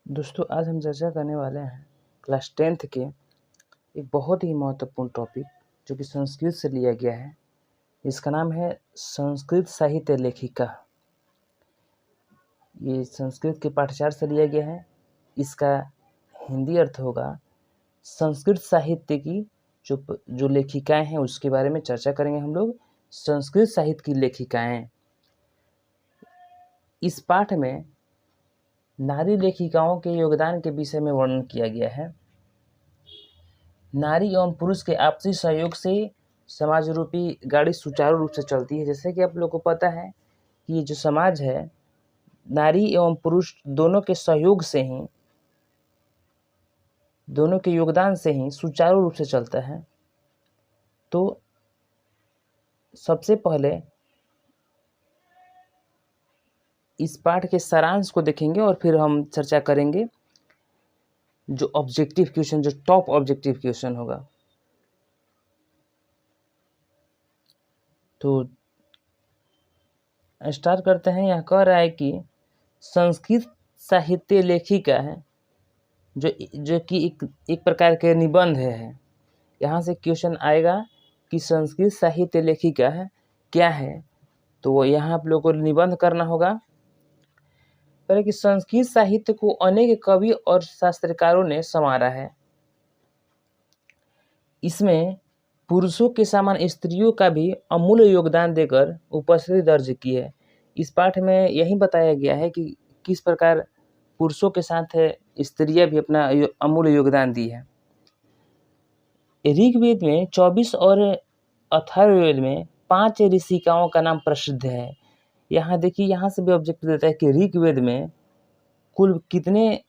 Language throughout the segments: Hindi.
दोस्तों आज हम चर्चा करने वाले हैं क्लास 10th के एक बहुत ही महत्वपूर्ण टॉपिक जो कि संस्कृत से लिया गया है। इसका नाम है संस्कृत साहित्य लेखिका। ये संस्कृत के पाठ्यचार से लिया गया है। इसका हिंदी अर्थ होगा संस्कृत साहित्य की जो लेखिकाएं हैं उसके बारे में चर्चा करेंगे हम लोग। संस्कृत साहित्य की लेखिकाएं। इस पाठ में नारी लेखिकाओं के योगदान के विषय में वर्णन किया गया है। नारी एवं पुरुष के आपसी सहयोग से समाज रूपी गाड़ी सुचारू रूप से चलती है। जैसे कि आप लोग को पता है कि ये जो समाज है नारी एवं पुरुष दोनों के सहयोग से ही, दोनों के योगदान से ही सुचारू रूप से चलता है। तो सबसे पहले इस पाठ के सारांश को देखेंगे और फिर हम चर्चा करेंगे जो ऑब्जेक्टिव क्वेश्चन, जो टॉप ऑब्जेक्टिव क्वेश्चन होगा। तो स्टार्ट करते हैं। यह कह रहा है कि संस्कृत साहित्य लेखिका है जो कि एक प्रकार के निबंध है। यहाँ से क्वेश्चन आएगा कि संस्कृत साहित्य लेखिका है क्या है। तो यहाँ आप लोगों को निबंध करना होगा। पहले कि संस्कृत साहित्य को अनेक कवि और शास्त्रकारों ने संवारा है। इसमें पुरुषों के समान स्त्रियों का भी अमूल्य योगदान देकर उपस्थिति दर्ज की है। इस पाठ में यही बताया गया है कि किस प्रकार पुरुषों के साथ स्त्रियां भी अपना अमूल्य योगदान दी है। ऋग्वेद में 24 और अथर्ववेद में 5 ऋषिकाओं का नाम प्रसिद्ध है। यहाँ देखिए, यहाँ से भी ऑब्जेक्टिव देता है कि ऋग्वेद में कुल कितने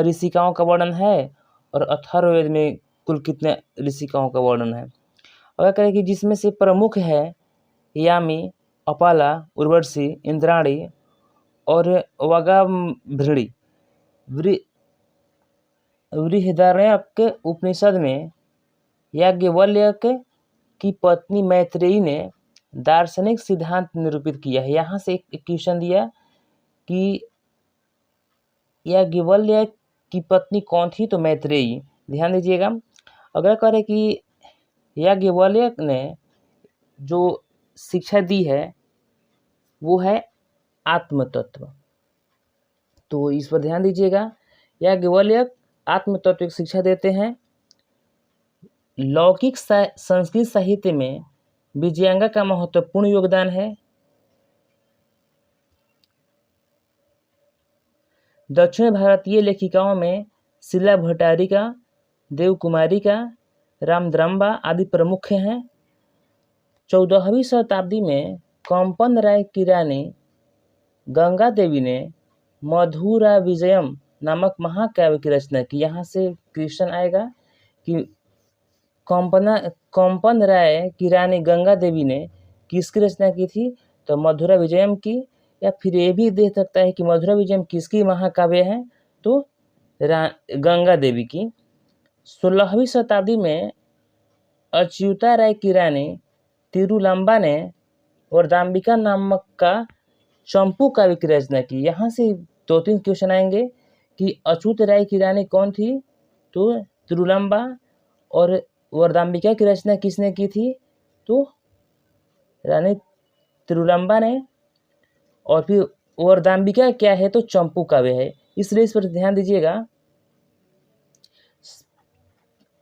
ऋषिकाओं का वर्णन है और अथर्ववेद में कुल कितने ऋषिकाओं का वर्णन है। अगर कहें कि जिसमें से प्रमुख है यामी, अपाला, उर्वशी, इंद्राणी और वागाभृणी। बृहदारण्यक उपनिषद में याज्ञवल्क्य की पत्नी मैत्रेयी ने दार्शनिक सिद्धांत निरूपित किया है। यहाँ से एक क्वेश्चन दिया कि याज्ञवल्क्य की पत्नी कौन थी, तो मैत्रेयी। ध्यान दीजिएगा। अगर करें कि याज्ञवल्क्य ने जो शिक्षा दी है वो है आत्मतत्व, तो इस पर ध्यान दीजिएगा। याज्ञवल्क्य आत्मतत्व की शिक्षा देते हैं। लौकिक संस्कृत साहित्य में विजयांगा का महत्वपूर्ण योगदान है। दक्षिण भारतीय लेखिकाओं में शीला भट्टारिका, देवकुमारिका, रामद्रंबा आदि प्रमुख हैं। 14वीं शताब्दी में कंपन राय की रानी गंगा देवी ने मधुरा विजयम नामक महाकाव्य की रचना की। यहाँ से क्वेश्चन आएगा कि कंपन राय की रानी गंगा देवी ने किसकी रचना की थी, तो मधुरा विजयम की। या फिर ये भी देख सकता है कि मधुरा विजयम किसकी महाकाव्य है, तो गंगा देवी की। 16वीं शताब्दी में अच्युता राय की रानी तिरुलंबा ने वरदाम्बिका नामक का चंपू काव्य की रचना की। यहाँ से 2-3 क्वेश्चन आएंगे कि अच्युत राय की रानी कौन थी, तो तिरुलंबा। और वरदाम्बिका की रचना किसने की थी, तो रानी तिरुलंबा ने। और फिर वरदाम्बिका क्या है, तो चंपू काव्य है। इसलिए इस पर ध्यान दीजिएगा।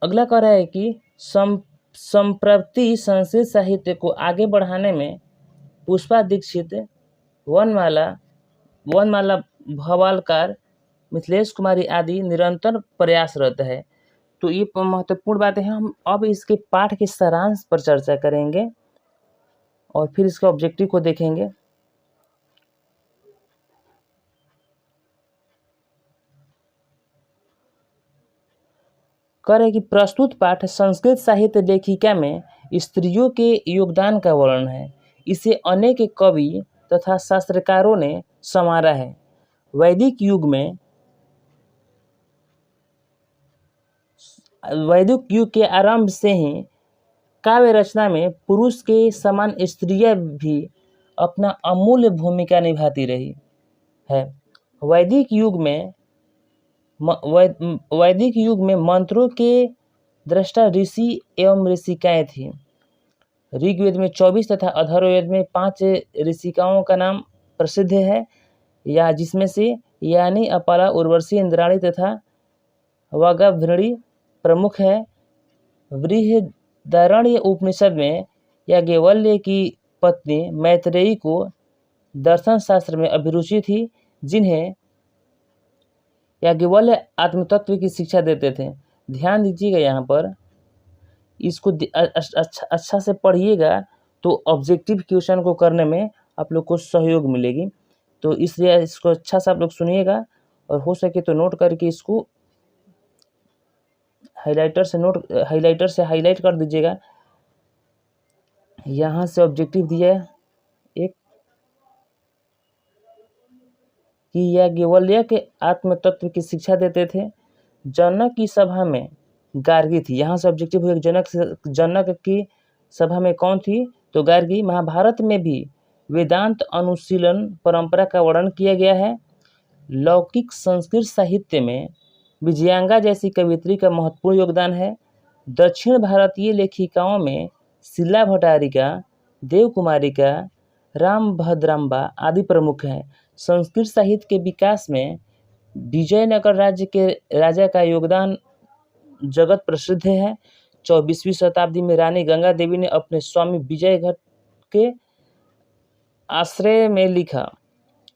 अगला कह रहा है कि संप्रति संस्कृत साहित्य को आगे बढ़ाने में पुष्पा दीक्षित, वनमाला भवालकार, मिथिलेश कुमारी आदि निरंतर प्रयासरत है। तो ये महत्वपूर्ण बातें हैं। हम अब इसके पाठ के सारांश पर चर्चा करेंगे और फिर इसके ऑब्जेक्टिव को देखेंगे। करें कि प्रस्तुत पाठ संस्कृत साहित्य लेखिका में स्त्रियों के योगदान का वर्णन है। इसे अनेक कवि तथा शास्त्रकारों ने संवारा है। वैदिक युग के आरंभ से ही काव्य रचना में पुरुष के समान स्त्रियां भी अपना अमूल्य भूमिका निभाती रही है। वैदिक युग में वैदिक युग में मंत्रों के दृष्टा ऋषि एवं ऋषिकाएं थी। ऋग्वेद में 24 तथा अथर्ववेद में 5 ऋषिकाओं का नाम प्रसिद्ध है, या जिसमें से यानी, अपाला, उर्वशी, इंद्राणी तथा वागाभृणी प्रमुख है। बृहदारण्य उपनिषद में याज्ञवल्क्य की पत्नी मैत्रेयी को दर्शन शास्त्र में अभिरुचि थी, जिन्हें याज्ञवल्क्य आत्मतत्व की शिक्षा देते थे। ध्यान दीजिएगा, यहाँ पर इसको अच्छा से पढ़िएगा तो ऑब्जेक्टिव क्वेश्चन को करने में आप लोग को सहयोग मिलेगी। तो इसलिए इसको अच्छा से आप लोग सुनिएगा, और हो सके तो नोट करके इसको हाइलाइटर से हाईलाइट कर दीजिएगा। यहाँ से ऑब्जेक्टिव दिया है एक कि याज्ञवल्क्य के आत्म तत्व की शिक्षा देते थे। जनक की सभा में गार्गी थी। यहाँ से ऑब्जेक्टिव हुआ जनक की सभा में कौन थी, तो गार्गी। महाभारत में भी वेदांत अनुशीलन परंपरा का वर्णन किया गया है। लौकिक संस्कृत साहित्य में विजयांगा जैसी कवियत्री का महत्वपूर्ण योगदान है। दक्षिण भारतीय लेखिकाओं में शीला भट्टारिका, देवकुमारिका, रामभद्राम्बा आदि प्रमुख हैं। संस्कृत साहित्य के विकास में विजयनगर राज्य के राजा का योगदान जगत प्रसिद्ध है। 24वीं शताब्दी में रानी गंगा देवी ने अपने स्वामी विजयघट के आश्रय में लिखा।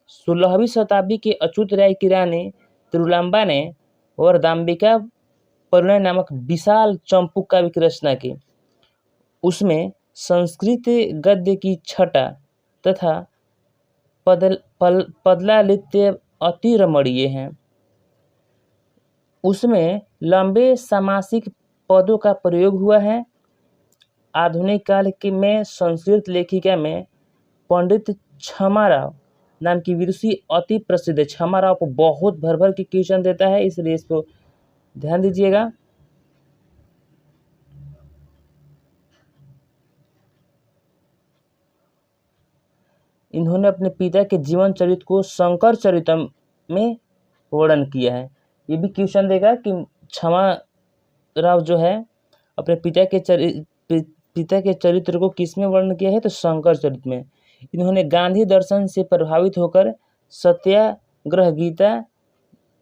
16वीं शताब्दी के अच्युत राय की रानी तिरुलांबा ने वरदाम्बिका परिणय नामक विशाल चंपूक काव्य की रचना की। उसमें संस्कृत गद्य की छटा तथा पदलालित्य अति रमणीय हैं। उसमें लंबे सामासिक पदों का प्रयोग हुआ है। आधुनिक काल के में संस्कृत लेखिका में पंडित क्षमाराव नाम की विदुषी अति प्रसिद्ध है। क्षमाराव को बहुत भर भर के क्वेश्चन देता है, इसलिए इसको ध्यान दीजिएगा। इन्होंने अपने पिता के जीवन चरित्र को शंकर चरितम में वर्णन किया है। ये भी क्वेश्चन देगा कि क्षमाराव जो है अपने पिता के चरित्र को किस में वर्णन किया है, तो शंकर चरित्र में। इन्होंने गांधी दर्शन से प्रभावित होकर सत्याग्रह गीता,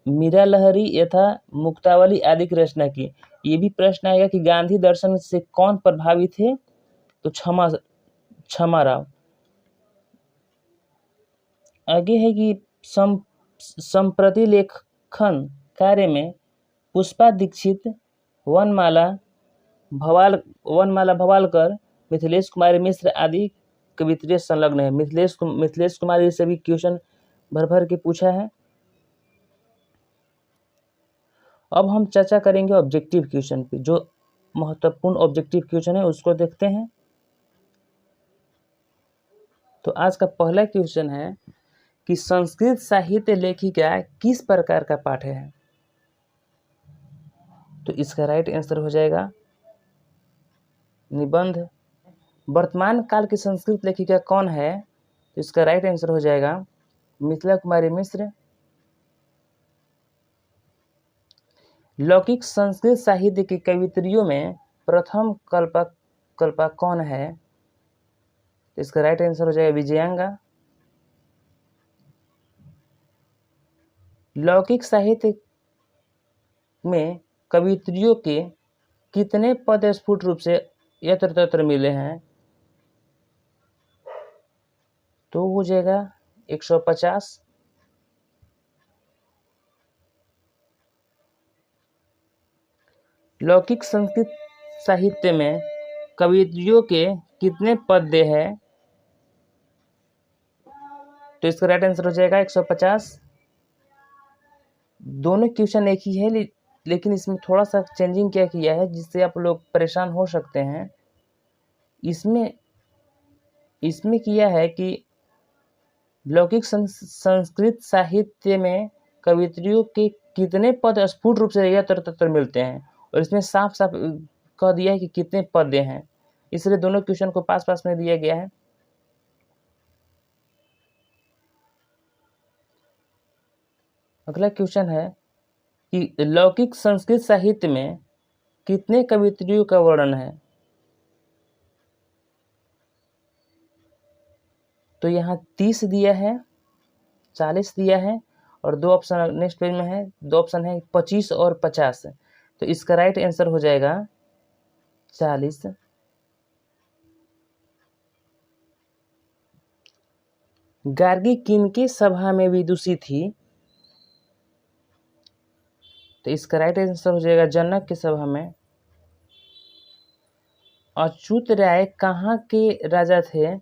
मीरा लहरी यथा मुक्तावली आदि की रचना की। ये भी प्रश्न आएगा कि गांधी दर्शन से कौन प्रभावित है, तो क्षमाराव। आगे है कि संप्रति लेखन कार्य में पुष्पा दीक्षित, वनमाला भवालकर, मिथिलेश कुमारी मिश्र आदि कवित्रियाँ संलग्न है। मिथिलेश कुमारी से भी क्वेश्चन भर भर के पूछा है। अब हम चर्चा करेंगे ऑब्जेक्टिव क्वेश्चन पे। जो महत्वपूर्ण ऑब्जेक्टिव क्वेश्चन है उसको देखते हैं। तो आज का पहला क्वेश्चन है कि संस्कृत साहित्य लेखिका किस प्रकार का पाठ है, तो इसका राइट आंसर हो जाएगा निबंध। वर्तमान काल की संस्कृत लेखिका कौन है, तो इसका राइट आंसर हो जाएगा मिथिला कुमारी मिश्र। लौकिक संस्कृत साहित्य की कवित्रियों में प्रथम कल्पा कौन है, तो इसका राइट आंसर हो जाएगा विजयांगा। लौकिक साहित्य में कवित्रियों के कितने पद स्फुट रूप से यत्र तत्र मिले हैं, तो हो जाएगा 150। लौकिक संस्कृत साहित्य में कवित्रियों के कितने पद्य हैं, तो इसका राइट आंसर हो जाएगा 150। दोनों क्वेश्चन एक ही है, लेकिन इसमें थोड़ा सा चेंजिंग क्या किया है जिससे आप लोग परेशान हो सकते हैं। इसमें किया है कि लौकिक संस्कृत साहित्य में कवित्रियों के कितने पद स्फुट रूप से यत्र तत्र मिलते हैं, और इसमें साफ साफ कह दिया है कि कितने पद्य हैं, इसलिए दोनों क्वेश्चन को पास पास में दिया गया है। अगला क्वेश्चन है कि लौकिक संस्कृत साहित्य में कितने कवित्रियों का वर्णन है? तो यहाँ 30 दिया है, 40 दिया है, और दो ऑप्शन नेक्स्ट पेज में है, दो ऑप्शन है 25 और 50। तो इसका राइट आंसर हो जाएगा 40। गार्गी किनकी सभा में विदुषी थी? तो इसका राइट आंसर हो जाएगा जनक की सभा में। अच्युत राय कहाँ के राजा थे?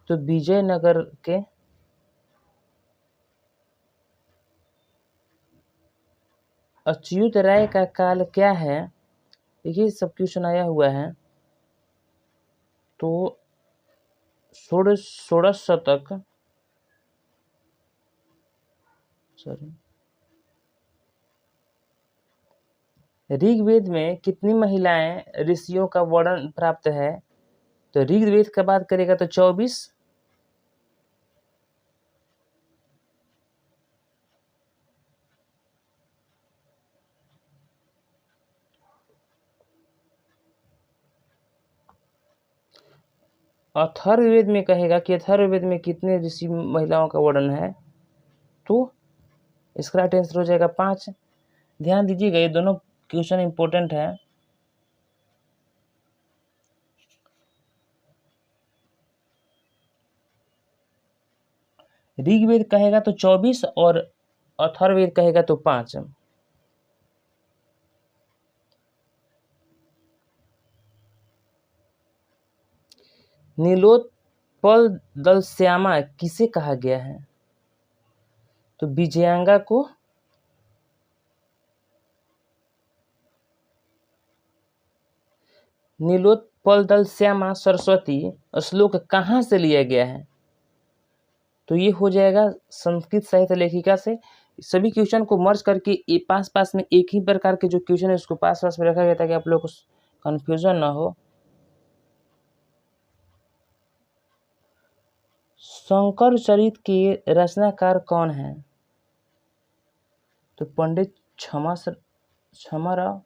तो विजयनगर के। अच्युत राय का काल क्या है? देखिए सब क्वेश्चन आया हुआ है। तो षोडश शतक, सॉरी, ऋग्वेद में कितनी महिलाएं ऋषियों का वर्णन प्राप्त है? तो ऋग्वेद का बात करेगा तो 24। अथर्ववेद में कहेगा कि अथर्ववेद में कितने ऋषि महिलाओं का वर्णन है? तो इसका राइट आंसर हो जाएगा 5। ध्यान दीजिएगा, ये दोनों क्वेश्चन इंपॉर्टेंट है। ऋग्वेद कहेगा तो 24 और अथर्ववेद कहेगा तो 5। नीलोत्पल दलश्यामा किसे कहा गया है? तो विजयांगा को। नीलोत्पल दलश्यामा सरस्वती श्लोक कहाँ से लिया गया है? तो ये हो जाएगा संस्कृत साहित्य लेखिका से। सभी क्वेश्चन को मर्ज करके पास पास में एक ही प्रकार के जो क्वेश्चन है उसको पास पास में रखा गया ताकि आप लोग को कंफ्यूजन ना हो। शंकर चरित के रचनाकार कौन है? तो पंडित क्षमाराव।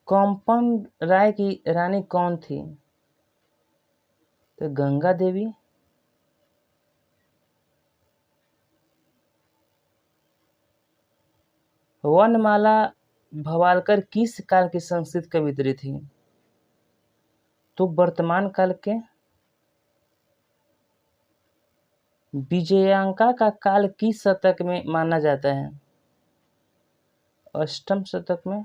कंपन राय की रानी कौन थी? तो गंगा देवी। वनमाला भवालकर किस काल की संस्कृत कवियत्री थी? तो वर्तमान काल के। विजयांका का काल किस शतक में माना जाता है? अष्टम शतक में।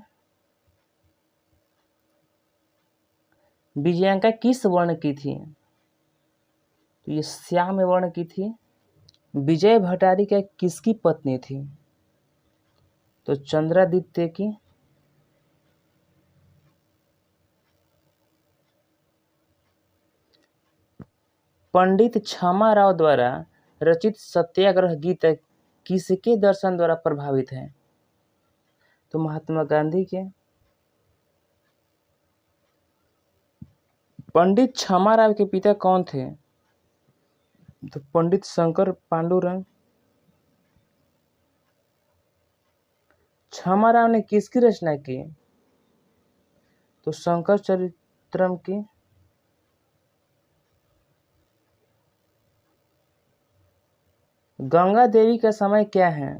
विजयांका किस वर्ण की थी? तो ये श्याम वर्ण की थी। विजय भट्टारिका किसकी पत्नी थी? तो चंद्रादित्य की। पंडित क्षमाराव द्वारा रचित सत्याग्रह गीत किसके दर्शन द्वारा प्रभावित है? तो महात्मा गांधी के। पंडित क्षमाराव के पिता कौन थे? तो पंडित शंकर पांडुरंग। क्षमाराव ने किसकी रचना की? तो शंकर चरित्रम की। गंगा देवी का समय क्या है?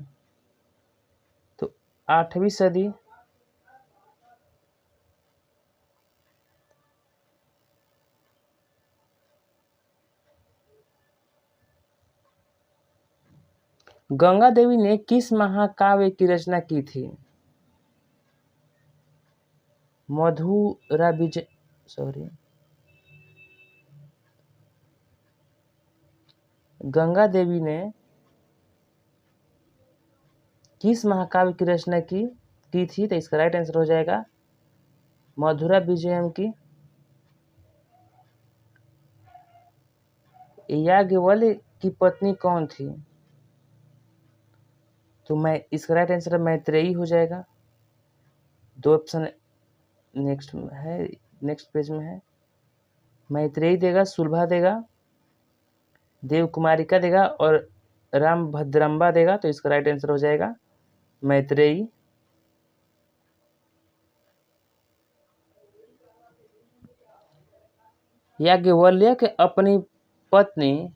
तो 8वीं सदी। गंगा देवी ने किस महाकाव्य की रचना की थी? मधुरा विजय, सॉरी, गंगा देवी ने किस महाकाव्य की रचना की थी? तो इसका राइट आंसर हो जाएगा मधुरा विजयम की। याज्ञवल्क्य की पत्नी कौन थी? तो मैं इसका राइट आंसर मैत्रेयी हो जाएगा। दो ऑप्शन नेक्स्ट पेज में है। मैत्रेयी देगा, सुलभा देगा, देव कुमारिका देगा और रामभद्रम्बा देगा, तो इसका राइट आंसर हो जाएगा मैत्रेयी। याज्ञवल्क्य के अपनी पत्नी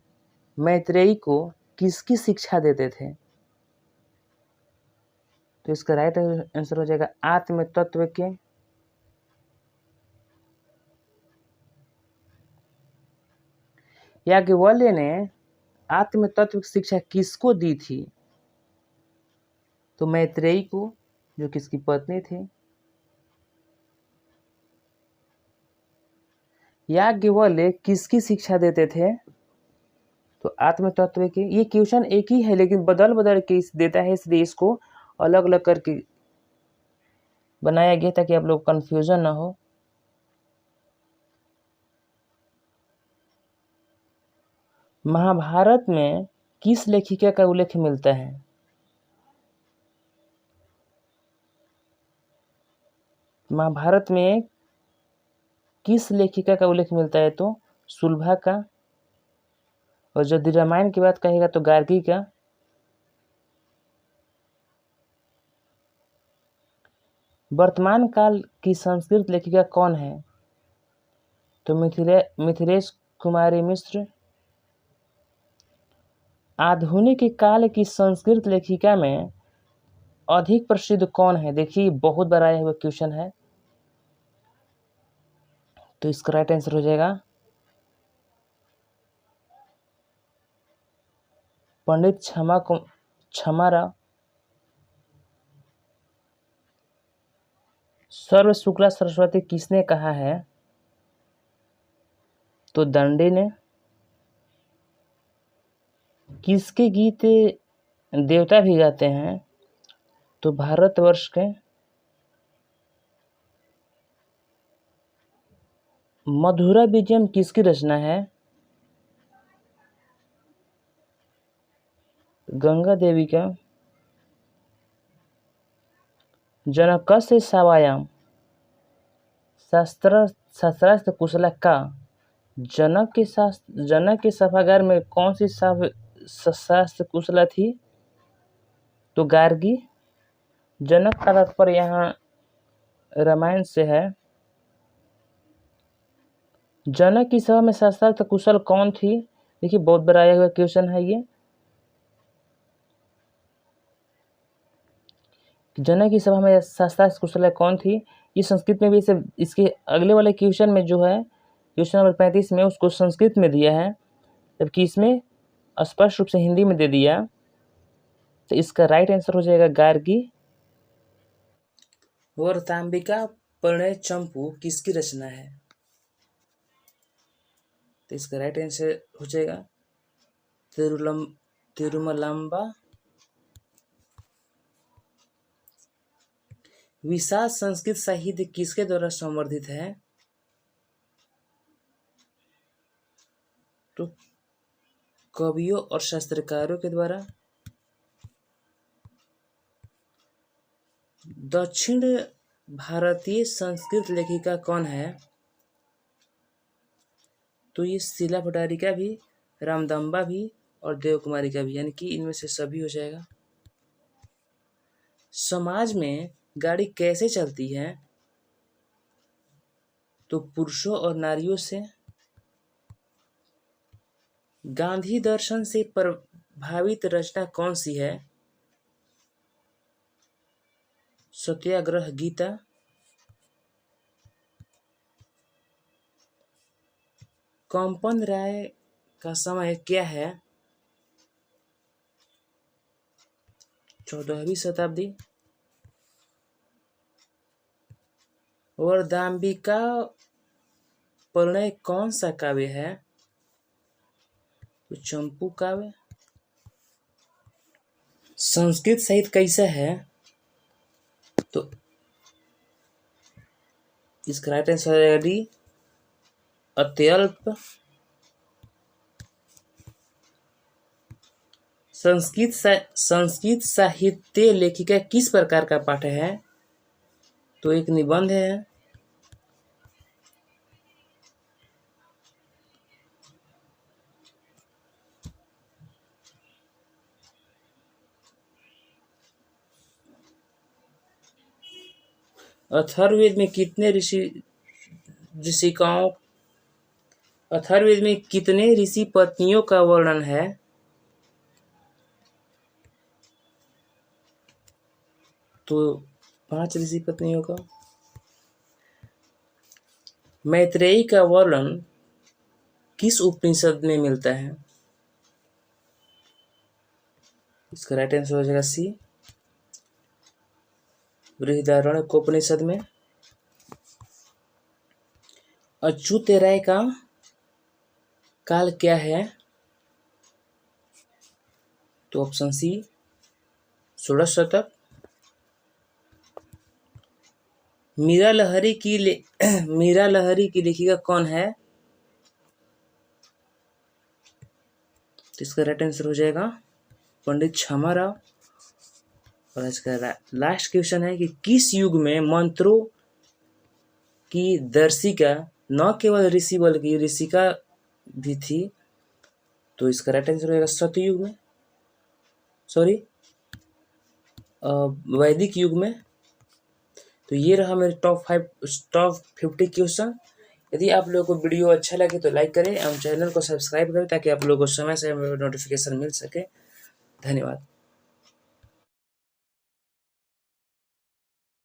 मैत्रेयी को किसकी शिक्षा देते थे? तो इसका राइट आंसर हो जाएगा आत्म तत्व के। याज्ञवल्क्य ने आत्म तत्व की शिक्षा किसको दी थी? तो मैत्रेयी को, जो किसकी पत्नी थी। याज्ञवल्क्य किसकी शिक्षा देते थे? तो आत्म तत्व की। ये क्वेश्चन एक ही है लेकिन बदल बदल के देता है, इसलिए इसको अलग अलग करके बनाया गया ताकि आप लोग कंफ्यूजन ना हो। महाभारत में किस लेखिका का उल्लेख मिलता है? महाभारत में किस लेखिका का उल्लेख मिलता है? तो सुलभा का। और यदि रामायण की बात कहेगा तो गार्गी का। वर्तमान काल की संस्कृत लेखिका कौन है? तो मिथिलेश कुमारी मिश्र। आधुनिक काल की संस्कृत लेखिका में अधिक प्रसिद्ध कौन है? देखिए बहुत बड़ा आया हुआ क्वेश्चन है, तो इसका राइट आंसर हो जाएगा पंडित क्षमाराव। सर्व शुक्ला सरस्वती किसने कहा है? तो दंडी ने। किसके गीत देवता भी गाते हैं? तो भारतवर्ष के। मधुरा विजयम किसकी रचना है? गंगा देवी का। जनकस्य सवायाम शास्त्रार्थ कुशला का। जनक के सभागार में कौन सी शास्त्र कुशला थी? तो गार्गी। जनक का तात्पर्य यहाँ रामायण से है। जनक की सभा में शास्त्रार्थ कुशल कौन थी? देखिए बहुत बड़ा आया हुआ क्वेश्चन है ये। जनक की सभा में शास्त्रार्थ कुशल कौन थी? ये संस्कृत में भी इसके अगले वाले क्वेश्चन में जो है क्वेश्चन नंबर 35 में उसको संस्कृत में दिया है, जबकि इसमें स्पष्ट रूप से हिंदी में दे दिया। तो इसका राइट आंसर हो जाएगा गार्गी। वर्तांबिका परिणय चंपू किसकी रचना है? तो इसका राइट आंसर हो जाएगा तिरुमलांबा। विशाल संस्कृत साहित्य किसके द्वारा संवर्धित है? तो कवियों और शास्त्रकारों के द्वारा। दक्षिण भारतीय संस्कृत लेखिका कौन है? तो ये शीला भट्टारिका भी, रामदम्बा भी और देवकुमारी का भी, यानी कि इनमें से सभी हो जाएगा। समाज में गाड़ी कैसे चलती है? तो पुरुषों और नारियों से। गांधी दर्शन से प्रभावित रचना कौन सी है? सत्याग्रह गीता। कंपन राय का समय क्या है? 14वीं शताब्दी। वर्दांबिका परिणय कौन सा काव्य है? तो चंपू काव्य। संस्कृत साहित्य कैसा है? तो इसका राइट आंसर है डी, अत्यल्प। संस्कृत साहित्य लेखिका किस प्रकार का पाठ है? तो एक निबंध है। अथर्ववेद में कितने ऋषिकाओं अथर्ववेद में कितने ऋषि पत्नियों का वर्णन है? तो 5 ऋषि पत्नियों का। मैत्रेयी का वर्णन किस उपनिषद में मिलता है? इसका राइट आंसर हो जाएगा सी, बृहदारण्यकोपनिषद में। अच्युत राय का काल क्या है? तो ऑप्शन सी, षोडश शतक। मीरा लहरी की लेखिका कौन है? तो इसका राइट आंसर हो जाएगा पंडित क्षमा राव। और इसका लास्ट क्वेश्चन है कि किस युग में मंत्रों की दर्शिका न केवल ऋषि बल्कि ऋषिका भी थी? तो इसका राइट आंसर होगा सतयुग में, वैदिक युग में। तो ये रहा मेरे टॉप 50 क्वेश्चन। यदि आप लोगों को वीडियो अच्छा लगे तो लाइक करें एवं चैनल को सब्सक्राइब करें ताकि आप लोगों को समय से नोटिफिकेशन मिल सके। धन्यवाद।